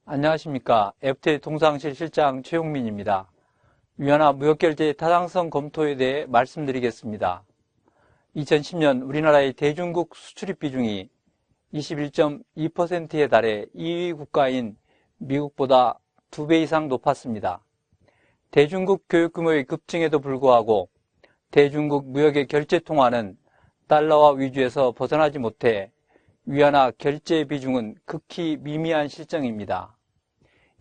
안녕하십니까. FTA 통상실 실장 최용민입니다. 위안화 무역결제의 타당성 검토에 대해 말씀드리겠습니다. 2010년 우리나라의 대중국 수출입 비중이 21.2%에 달해 2위 국가인 미국보다 2배 이상 높았습니다. 대중국 교육 규모의 급증에도 불구하고 대중국 무역의 결제 통화는 달러화 위주에서 벗어나지 못해 위안화 결제 비중은 극히 미미한 실정입니다.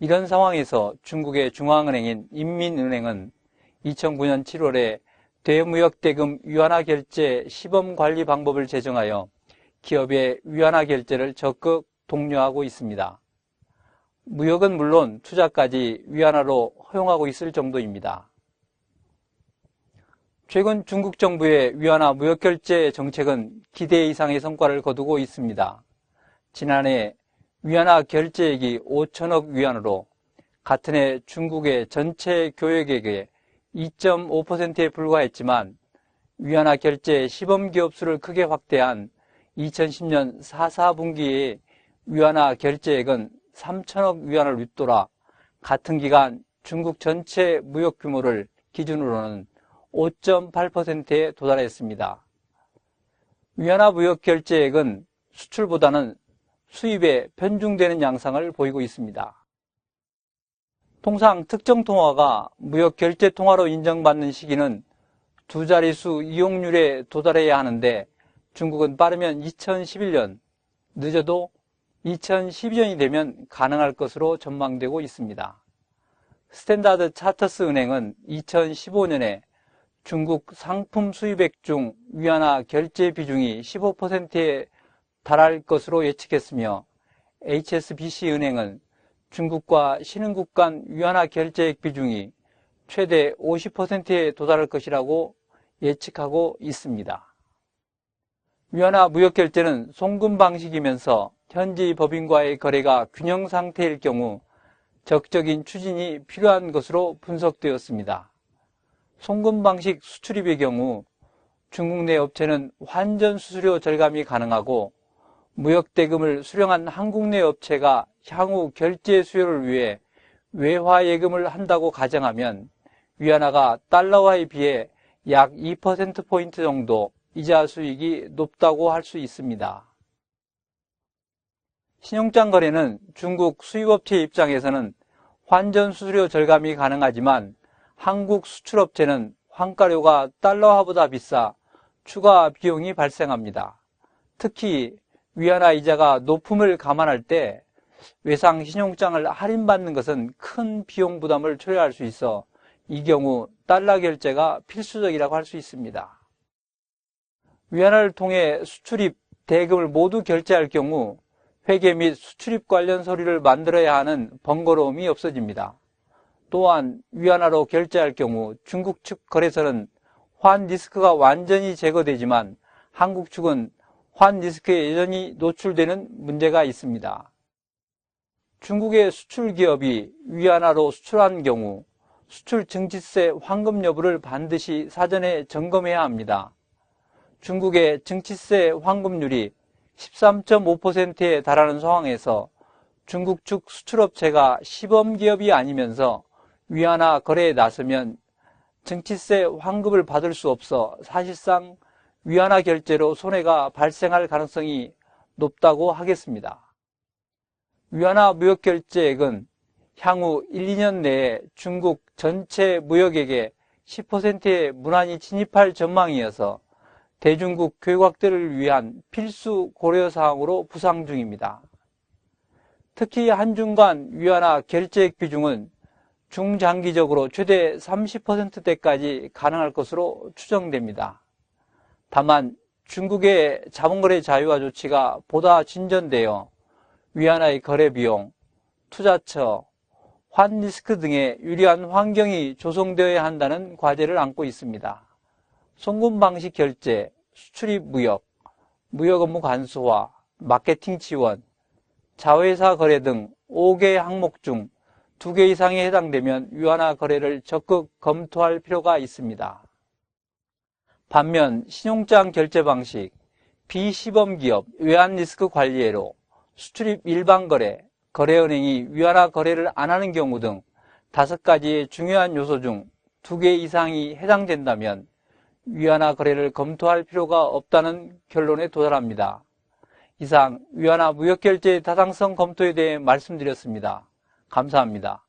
이런 상황에서 중국의 중앙은행인 인민은행은 2009년 7월에 대무역대금 위안화 결제 시범 관리 방법을 제정하여 기업의 위안화 결제를 적극 독려하고 있습니다. 무역은 물론 투자까지 위안화로 허용하고 있을 정도입니다. 최근 중국 정부의 위안화 무역결제 정책은 기대 이상의 성과를 거두고 있습니다. 지난해 위안화 결제액이 5천억 위안으로 같은 해 중국의 전체 교역액의 2.5%에 불과했지만 위안화 결제 시범기업 수를 크게 확대한 2010년 4분기의 위안화 결제액은 3천억 위안을 윗돌아 같은 기간 중국 전체 무역 규모를 기준으로는 5.8%에 도달했습니다. 위안화 무역 결제액은 수출보다는 수입에 편중되는 양상을 보이고 있습니다. 통상 특정 통화가 무역 결제 통화로 인정받는 시기는 두 자릿수 이용률에 도달해야 하는데 중국은 빠르면 2011년, 늦어도 2012년이 되면 가능할 것으로 전망되고 있습니다. 스탠다드 차터스 은행은 2015년에 중국 상품 수입액 중 위안화 결제 비중이 15%에 달할 것으로 예측했으며 HSBC 은행은 중국과 신흥국 간 위안화 결제액 비중이 최대 50%에 도달할 것이라고 예측하고 있습니다. 위안화 무역 결제는 송금 방식이면서 현지 법인과의 거래가 균형 상태일 경우 적극적인 추진이 필요한 것으로 분석되었습니다. 송금 방식 수출입의 경우 중국 내 업체는 환전 수수료 절감이 가능하고 무역대금을 수령한 한국 내 업체가 향후 결제 수요를 위해 외화 예금을 한다고 가정하면 위안화가 달러화에 비해 약 2%포인트 정도 이자 수익이 높다고 할 수 있습니다. 신용장 거래는 중국 수입업체 입장에서는 환전 수수료 절감이 가능하지만 한국 수출업체는 환가료가 달러화보다 비싸 추가 비용이 발생합니다. 특히 위안화 이자가 높음을 감안할 때 외상 신용장을 할인받는 것은 큰 비용 부담을 초래할 수 있어 이 경우 달러 결제가 필수적이라고 할 수 있습니다. 위안화를 통해 수출입 대금을 모두 결제할 경우 회계 및 수출입 관련 서류를 만들어야 하는 번거로움이 없어집니다. 또한 위안화로 결제할 경우 중국 측 거래소는 환 리스크가 완전히 제거되지만 한국 측은 환 리스크에 여전히 노출되는 문제가 있습니다. 중국의 수출 기업이 위안화로 수출한 경우 수출 증치세 환급 여부를 반드시 사전에 점검해야 합니다. 중국의 증치세 환급률이 13.5%에 달하는 상황에서 중국 측 수출업체가 시범기업이 아니면서 위안화 거래에 나서면 증치세 환급을 받을 수 없어 사실상 위안화 결제로 손해가 발생할 가능성이 높다고 하겠습니다. 위안화 무역 결제액은 향후 1, 2년 내에 중국 전체 무역액의 10%에 무난히 진입할 전망이어서 대중국 교육 확대를 위한 필수 고려사항으로 부상 중입니다. 특히 한중 간 위안화 결제액 비중은 중장기적으로 최대 30%대까지 가능할 것으로 추정됩니다. 다만 중국의 자본거래 자유화 조치가 보다 진전되어 위안화의 거래 비용, 투자처, 환 리스크 등의 유리한 환경이 조성되어야 한다는 과제를 안고 있습니다. 송금 방식 결제, 수출입 무역, 무역 업무 간소화, 마케팅 지원, 자회사 거래 등 5개 항목 중 2개 이상에 해당되면 위안화 거래를 적극 검토할 필요가 있습니다. 반면 신용장 결제 방식, 비시범기업 외환 리스크 관리회로, 수출입 일반 거래, 거래은행이 위안화 거래를 안 하는 경우 등 5가지의 중요한 요소 중 2개 이상이 해당된다면 위안화 거래를 검토할 필요가 없다는 결론에 도달합니다. 이상 위안화 무역결제 타당성 검토에 대해 말씀드렸습니다. 감사합니다.